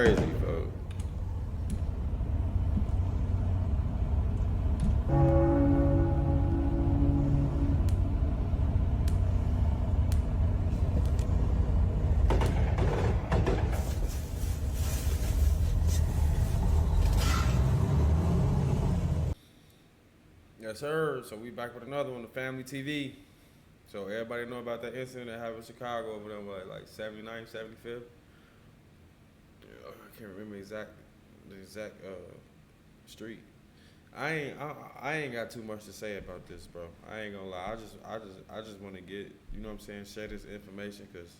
crazy, folks. Yes, sir. So we back with another one, the Family TV. So everybody know about that incident that happened in Chicago over there, what, like 79th, 75th? Yeah, I can't remember the exact street. I ain't got too much to say about this, bro. I ain't gonna lie. I just want to get, you know what I'm saying, share this information because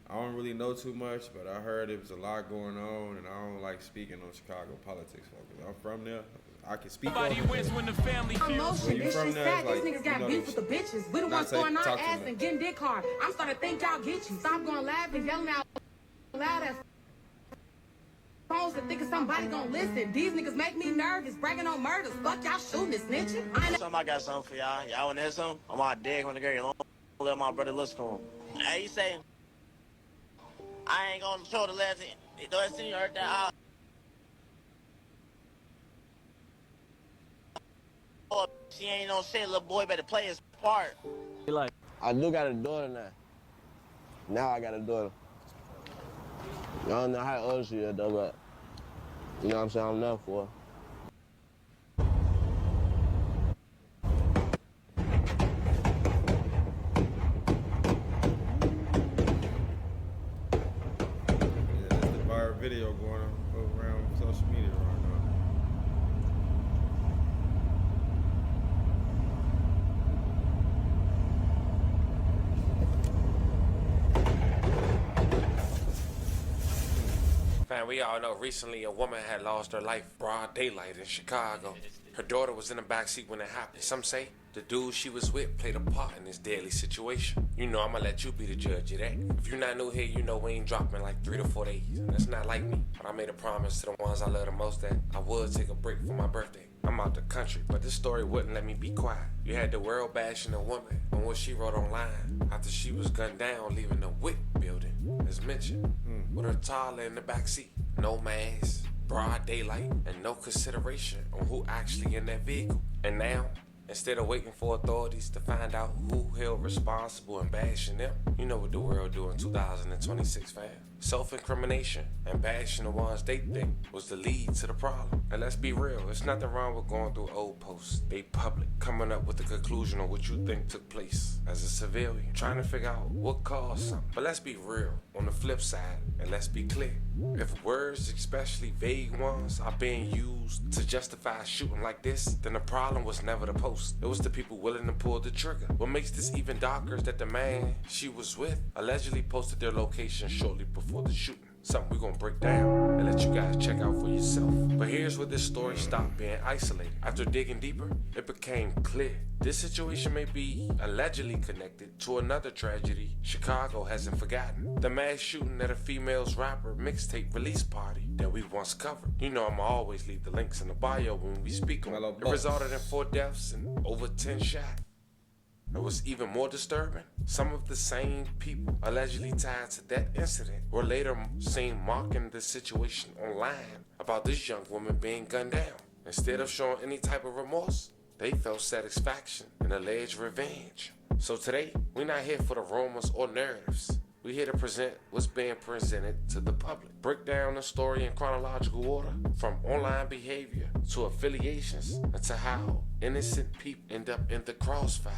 I don't really know too much, but I heard it was a lot going on, and I don't like speaking on Chicago politics, folks. I'm from there. I can speak on it. Wins when the family feels. Emotion, this shit sad. These niggas got beef with the bitches. We the ones throwing our ass and getting dick hard. I'm starting to think y'all get you. Stop going laugh and yelling out loud as phones and thinking somebody gonna listen. These niggas make me nervous, bragging on murders. Fuck y'all shooting and snitching. I got something for y'all. Y'all want to hear something? I'm on dig when the girl let my brother listen to him. Hey, you say, I ain't gonna show the lesson. You heard that? She ain't no shit, little boy better play his part. I do got a daughter now. Now I got a daughter. I don't know how old she is though, but you know what I'm saying, I'm there for her. Yeah, that's the viral video going around social media right now. Man, we all know recently a woman had lost her life broad daylight in Chicago. Her daughter was in the backseat when it happened. Some say the dude she was with played a part in this deadly situation. You know, I'ma let you be the judge of that. If you're not new here, you know we ain't dropping like 3 to 4 days. And that's not like me. But I made a promise to the ones I love the most that I would take a break for my birthday. I'm out the country, but this story wouldn't let me be quiet. You had the world bashing a woman on what she wrote online after she was gunned down leaving the WIC building, as mentioned, with her toddler in the backseat. No mask, broad daylight, and no consideration on who actually in that vehicle. And now, instead of waiting for authorities to find out who held responsible and bashing them, you know what the world do in 2026, fam. Self-incrimination and bashing the ones they think was the lead to the problem. And let's be real, there's nothing wrong with going through old posts, they public, coming up with the conclusion on what you think took place as a civilian, trying to figure out what caused something. But let's be real, on the flip side, and let's be clear. If words, especially vague ones, are being used to justify a shooting like this, then the problem was never the post. It was the people willing to pull the trigger. What makes this even darker is that the man she was with allegedly posted their location shortly before the shooting. Something we're gonna break down and let you guys check out for yourself. But here's where this story stopped being isolated. After digging deeper, it became clear this situation may be allegedly connected to another tragedy Chicago hasn't forgotten. The mass shooting at a female's rapper mixtape release party that we once covered. You know I'ma always leave the links in the bio when we speak on it. It resulted in 4 deaths and over 10 shots. It was even more disturbing. Some of the same people allegedly tied to that incident were later seen mocking the situation online about this young woman being gunned down. Instead of showing any type of remorse, they felt satisfaction and alleged revenge. So today, we're not here for the rumors or narratives. We're here to present what's being presented to the public. Break down the story in chronological order, from online behavior to affiliations, and to how innocent people end up in the crossfire,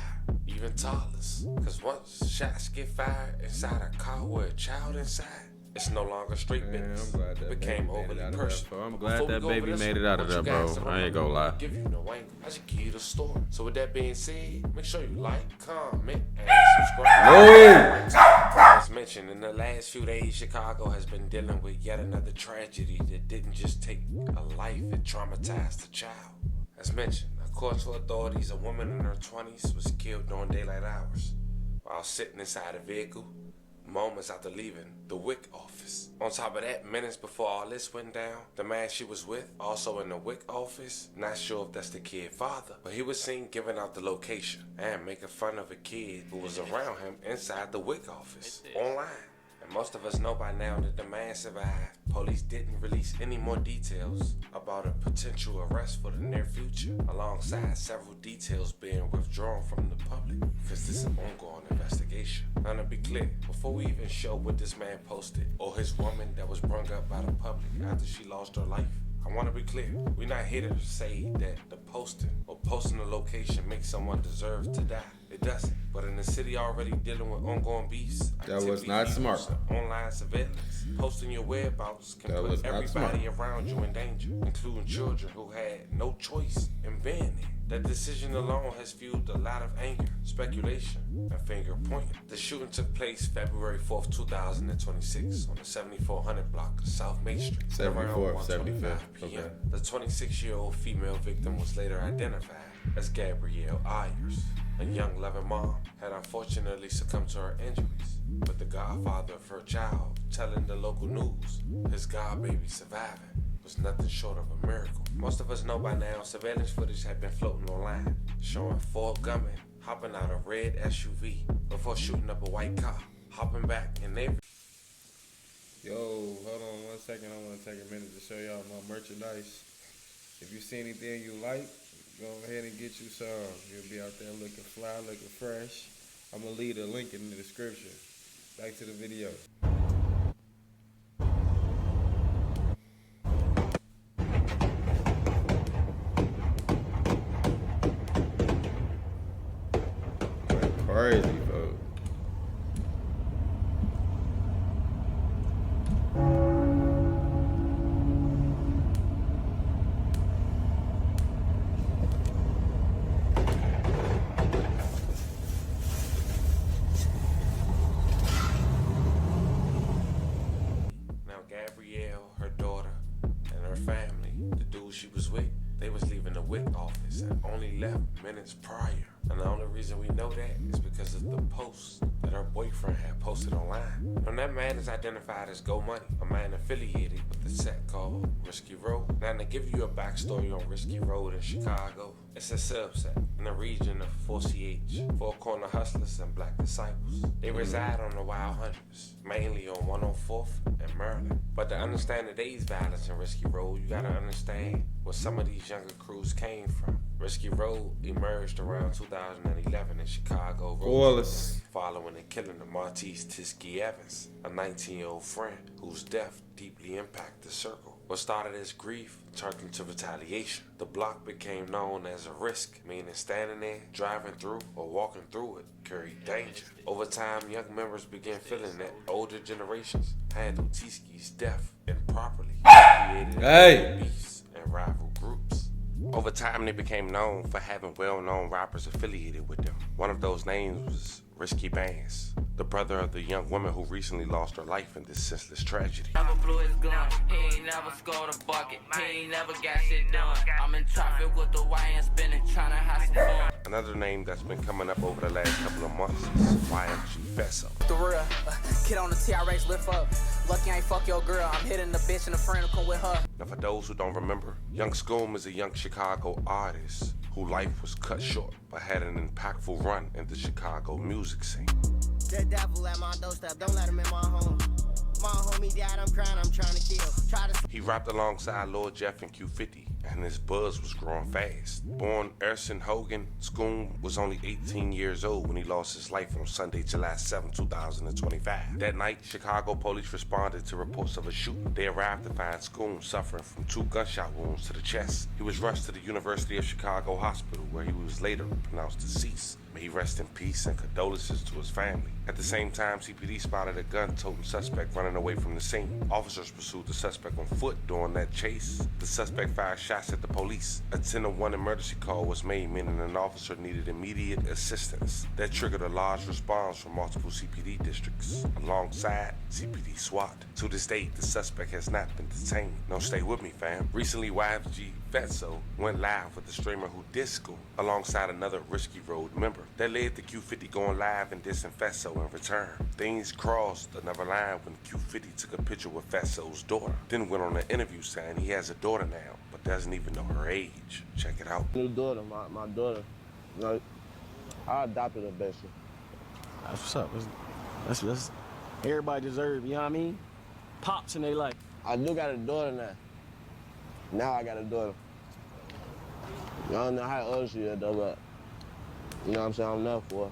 even toddlers. Because once shots get fired inside a car with a child inside, it's no longer straight business. I'm glad that it became baby made it overly out of personal. that, I'm glad that baby made it out of there, bro. I ain't gonna lie. Give you no angle. I just give you the story. So with that being said, make sure you like, comment, and subscribe. As mentioned, in the last few days, Chicago has been dealing with yet another tragedy that didn't just take a life, it traumatized a child. As mentioned, according to authorities, a woman in her 20s was killed during daylight hours while sitting inside a vehicle moments after leaving the WIC office. On top of that, minutes before all this went down, the man she was with, also in the WIC office, not sure if that's the kid's father, but he was seen giving out the location and making fun of a kid who was around him inside the WIC office, online. And most of us know by now that the man survived. Police didn't release any more details about a potential arrest for the near future, alongside several details being withdrawn from the public, because this is an ongoing investigation. Now to be clear, before we even show what this man posted, or his woman that was brung up by the public after she lost her life, I want to be clear, we're not here to say that the posting or posting a location makes someone deserve to die. It doesn't. But in the city already dealing with ongoing beefs, that was not smart. Online surveillance, posting your whereabouts can put everybody around you in danger, including children who had no choice in being there. That decision alone has fueled a lot of anger, speculation, and finger pointing. The shooting took place February 4th, 2026 on the 7400 block of South Main Street. 74th, 75th. Okay. The 26-year-old female victim was later identified as Gabrielle Ayers. A young loving mom had unfortunately succumbed to her injuries, with the godfather of her child telling the local news his godbaby surviving was nothing short of a miracle. Most of us know by now surveillance footage had been floating online, showing 4 gunmen hopping out a red SUV before shooting up a white car, hopping back and they... Yo, hold on 1 second. I want to take a minute to show y'all my merchandise. If you see anything you like, go ahead and get you some. You'll be out there looking fly, looking fresh. I'm going to leave a link in the description. Back to the video. Crazy, folks. Gabrielle, her daughter, and her family, the dude she was with, they was leaving the WIC office and only left minutes prior. And the only reason we know that is because of the post that her boyfriend had posted online. And that man is identified as Go Money, a man affiliated with the set called Risky Road. Now to give you a backstory on Risky Road in Chicago, it's a subset in the region of 4CH, Four Corner Hustlers and Black Disciples. They reside on the Wild Hunters, mainly on 104th and Maryland. But to understand today's violence in Risky Road, you gotta understand where some of these younger crews came from. Risky Road emerged around 2011 in Chicago, following the killing of Martise Tiskey Evans, a 19-year-old friend whose death deeply impacted the circle. What started as grief turned into retaliation. The block became known as a risk, meaning standing there, driving through, or walking through it carried danger. Over time, young members began feeling that older generations handled Tiskey's death improperly, created beefs and rival groups. Over time, they became known for having well-known rappers affiliated with them. One of those names was Risky Bands, the brother of the young woman who recently lost her life in this senseless tragedy. Never blew his gun, he ain't never scored a bucket, he ain't never got shit done. I'm in traffic with the YN spinning, trying to have some fun. Another name that's been coming up over the last couple of months is YFG Fesso. The real, kid on the TRX lift up. Lucky I ain't fuck your girl, I'm hitting the bitch and a friend will come with her. Now for those who don't remember, Young Scoom is a young Chicago artist whose life was cut short but had an impactful run in the Chicago music scene. The devil at my doorstep, don't let him in my home. My homie died, I'm crying, I'm trying to kill. He rapped alongside Lil Jeff and Q50, and his buzz was growing fast. Born Erson Hogan, Scoom was only 18 years old when he lost his life on Sunday, July 7, 2025. That night, Chicago police responded to reports of a shooting. They arrived to find Scoom suffering from 2 gunshot wounds to the chest. He was rushed to the University of Chicago Hospital, where he was later pronounced deceased. May he rest in peace and condolences to his family. At the same time, CPD spotted a gun-toting suspect running away from the scene. Officers pursued the suspect on foot during that chase. The suspect fired shots at the police. A 10-1 emergency call was made, meaning an officer needed immediate assistance. That triggered a large response from multiple CPD districts, alongside CPD SWAT. To this date, the suspect has not been detained. Now stay with me, fam. Recently, YFG Fesso went live with the streamer who dissed Scoom alongside another Risky Road member. That led to Q50 going live and dissing Fesso in return. Things crossed another line when Q50 took a picture with Fesso's daughter. Then went on an interview saying he has a daughter now, but doesn't even know her age. Check it out. New daughter, my daughter. You know, I adopted her, basically. That's what's up. Let's Everybody deserves, you know what I mean? Pops in their life. I do got a daughter now. Now I got a daughter. I don't know how old she is though, but you know what I'm saying, I'm enough for her.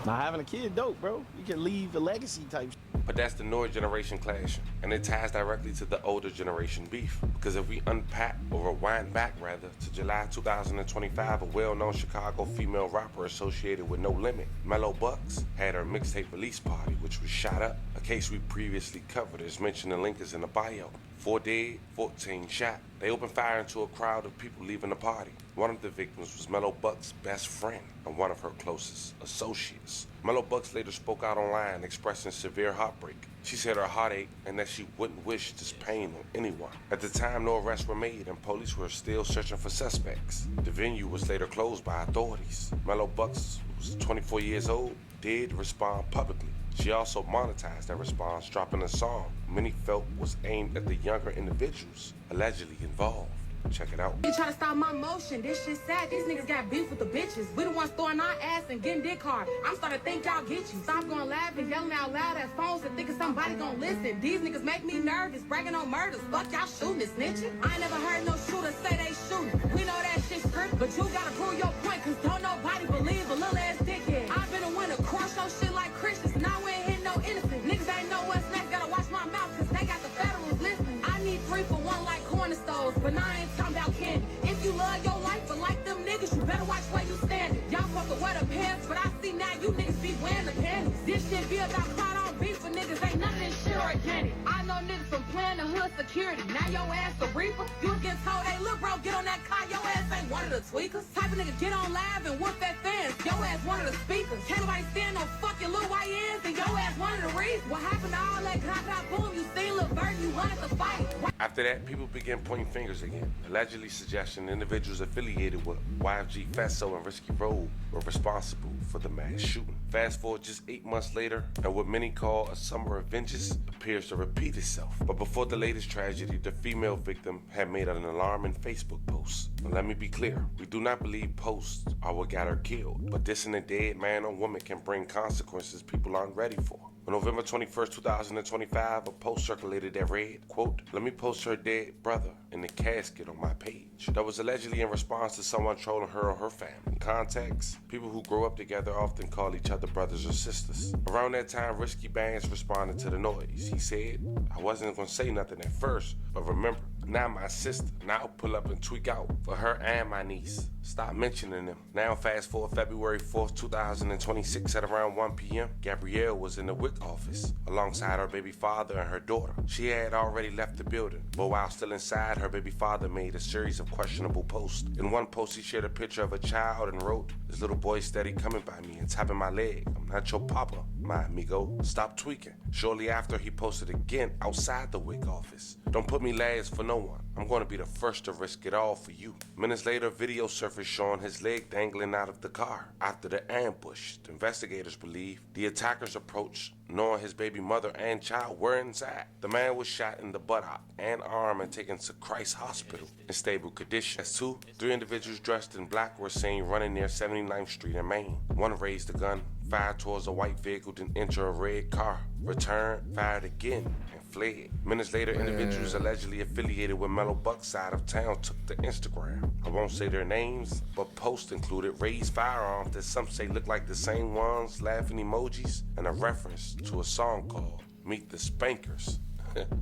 Now having a kid dope, bro. You can leave a legacy type. But that's the newer generation clashing, and it ties directly to the older generation beef. Because if we unpack, or rewind back rather, to July 2025, a well-known Chicago female rapper associated with No Limit, Mellow Bucks, had her mixtape release party, which was shot up. A case we previously covered, as mentioned, the link is in the bio. 4 dead, 14 shot. They opened fire into a crowd of people leaving the party. One of the victims was Mellow Bucks' best friend and one of her closest associates. Mellow Bucks later spoke out online expressing severe heartbreak. She said her heart ached and that she wouldn't wish this pain on anyone. At the time, no arrests were made and police were still searching for suspects. The venue was later closed by authorities. Mellow Bucks, who was 24 years old, did respond publicly. She also monetized that response, dropping a song many felt was aimed at the younger individuals allegedly involved. Check it out. You try to stop my motion. This shit sad. These niggas got beef with the bitches. We the ones throwing our ass and getting dick hard. I'm starting to think y'all get you. Stop going laugh and yelling out loud at phones and thinking somebody gonna listen. These niggas make me nervous, bragging on murders. Fuck y'all shooting and snitching. I ain't never heard no shooter say they shooting. We know that shit's script, but you gotta prove your point, cause don't nobody believe a little ass dickhead. I've been a winner, crush your shit like Christians. Now we ain't hitting no innocent. Niggas ain't know what's next. Gotta watch my mouth, cause they got the federals listening. I need 3 for 1 like corner stores, but now I ain't talking about candy. If you love your life, but like them niggas, you better watch where you standing. Y'all fuck with wear the pants, but I see now you niggas be wearing the panties. This shit be about clout on beef for niggas, ain't nothing shit organic. I know niggas from playing the hood security. Now your ass a reaper. You get told, hey look bro, get on that car, your ass ain't one of the tweakers. Type of nigga get on live and whoop that fans. Your ass one of the speakers. Can't nobody stand no fucking little white ends, and your ass one of the reasons. What happened to all that clap boom? You seen Lil Bird, you wanted to fight. After that, people began pointing fingers again, allegedly suggesting individuals affiliated with YFG Festo and Risky Road were responsible for the mass shooting. Fast forward just 8 months later, and what many call a summer of vengeance appears to repeat itself. But before the latest tragedy, the female victim had made an alarming Facebook post. Now, let me be clear, we do not believe posts are what got her killed, but dissing a dead man or woman can bring consequences people aren't ready for. On November 21st, 2025, a post circulated that read, quote, "Let me post her dead brother in the casket on my page." That was allegedly in response to someone trolling her or her family. In context, people who grow up together often call each other brothers or sisters. Around that time, Risky Bands responded to the noise. He said, "I wasn't gonna say nothing at first, but remember, now my sister, now pull up and tweak out for her and my niece. Stop mentioning them." Now fast forward February 4th, 2026 at around 1 p.m., Gabrielle was in the WIC office alongside her baby father and her daughter. She had already left the building, but while still inside, her baby father made a series of questionable posts. In one post, he shared a picture of a child and wrote, "This little boy steady coming by me and tapping my leg. I'm not your papa, my amigo. Stop tweaking." Shortly after, he posted again outside the WIC office. "Don't put me last for no one. I'm going to be the first to risk it all for you." Minutes later, video surfaced showing his leg dangling out of the car. After the ambush, the investigators believe the attackers approached knowing his baby mother and child were inside. The man was shot in the buttock and arm and taken to Christ Hospital in stable condition. As 3 individuals dressed in black were seen running near 79th Street in Maine. One raised a gun, fired towards a white vehicle, then entered a red car, returned, fired again, and fled. Minutes later, individuals allegedly affiliated with Mellow Bucks side of town took to Instagram. I won't say their names, but posts included raised firearms that some say look like the same ones, laughing emojis, and a reference to a song called Meet the Spankers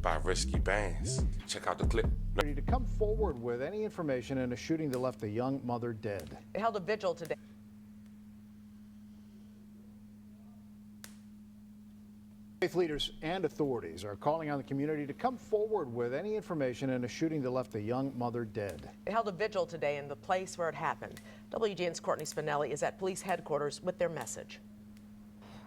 by Risky Bands. Check out the clip. Ready to come forward with any information in a shooting that left a young mother dead. They held a vigil today. Faith leaders and authorities are calling on the community to come forward with any information in a shooting that left a young mother dead. They held a vigil today in the place where it happened. WGN's Courtney Spinelli is at police headquarters with their message.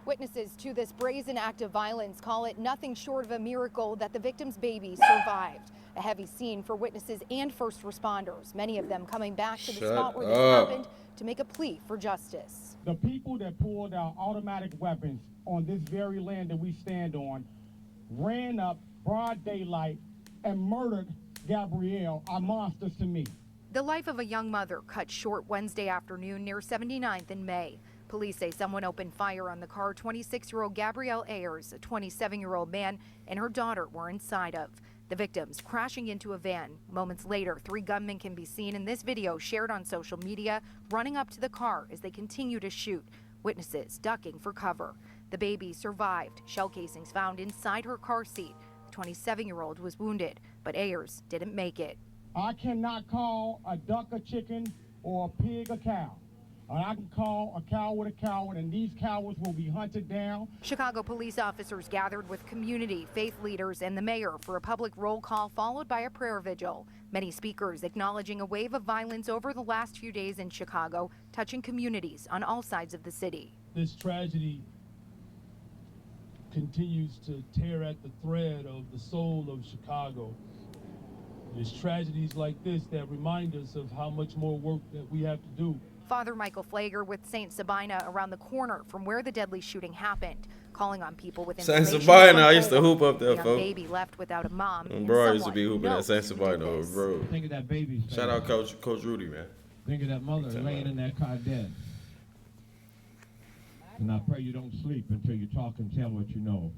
Witnesses to this brazen act of violence call it nothing short of a miracle that the victim's baby survived. A heavy scene for witnesses and first responders, many of them coming back to the spot where this happened to make a plea for justice. The people that pulled out automatic weapons on this very land that we stand on ran up broad daylight and murdered Gabrielle are monsters to me. The life of a young mother cut short Wednesday afternoon near 79th in May. Police say someone opened fire on the car 26-year-old Gabrielle Ayers, a 27-year-old man, and her daughter were inside of. The victims crashing into a van. Moments later, 3 gunmen can be seen in this video shared on social media, running up to the car as they continue to shoot. Witnesses ducking for cover. The baby survived. Shell casings found inside her car seat. The 27-year-old was wounded, but Ayers didn't make it. I cannot call a duck a chicken or a pig a cow. I can call a coward, and these cowards will be hunted down. Chicago police officers gathered with community, faith leaders, and the mayor for a public roll call followed by a prayer vigil. Many speakers acknowledging a wave of violence over the last few days in Chicago, touching communities on all sides of the city. This tragedy continues to tear at the thread of the soul of Chicago. It's tragedies like this that remind us of how much more work that we have to do. Father Michael Flager with St. Sabina around the corner from where the deadly shooting happened, calling on people with St. information. Sabina, I used to hoop up there, folks. folks. Baby left without a mom. And bro, I used to someone be hooping who at knows St. who Sabina, did this. bro. Think of that baby. Shout out Coach Rudy, man. Think of that mother laying in that car dead. And I pray you don't sleep until you talk and tell what you know.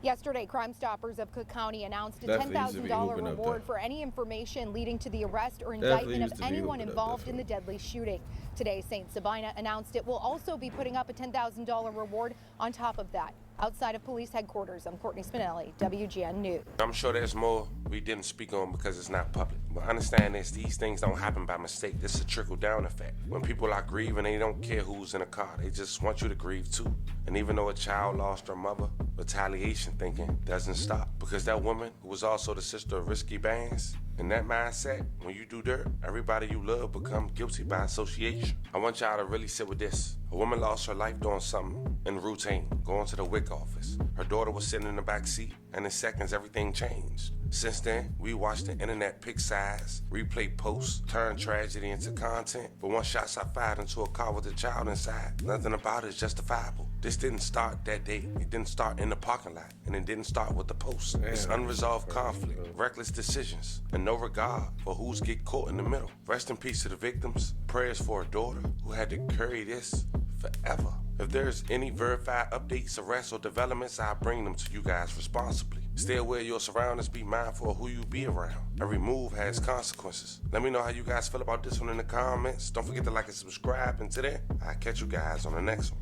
Yesterday, Crime Stoppers of Cook County announced a Definitely used to be $10,000 hooping up reward there. for any information leading to the arrest or Definitely indictment used of to be anyone hooping up involved there, in the deadly shooting. Today, St. Sabina announced it will also be putting up a $10,000 reward on top of that. Outside of police headquarters, I'm Courtney Spinelli, WGN News. I'm sure there's more we didn't speak on because it's not public. But understand this, these things don't happen by mistake. This is a trickle-down effect. When people are grieving, they don't care who's in a car. They just want you to grieve too. And even though a child lost her mother, retaliation thinking doesn't stop. Because that woman, who was also the sister of Risky Bands, in that mindset, when you do dirt, everybody you love become guilty by association. I want y'all to really sit with this. A woman lost her life doing something in routine, going to the WIC office. Her daughter was sitting in the back seat, and in seconds, everything changed. Since then, we watched the internet pick sides, replay posts, turn tragedy into content. But once shots are fired into a car with a child inside, nothing about it is justifiable. This didn't start that day. It didn't start in the parking lot, and it didn't start with the post. It's unresolved conflict, reckless decisions, and no regard for who's get caught in the middle. Rest in peace to the victims. Prayers for a daughter who had to carry this forever. If there's any verified updates, arrests, or developments, I'll bring them to you guys responsibly. Stay aware of your surroundings, be mindful of who you be around. Every move has consequences. Let me know how you guys feel about this one in the comments. Don't forget to like and subscribe, and today, I'll catch you guys on the next one.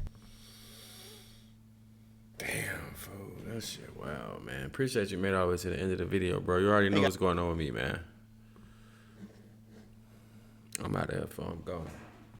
Damn, fool. That shit, wow, man. Appreciate you made all the way to the end of the video, bro. You already know what's going on with me, man. I'm out of here, fool. I'm gone.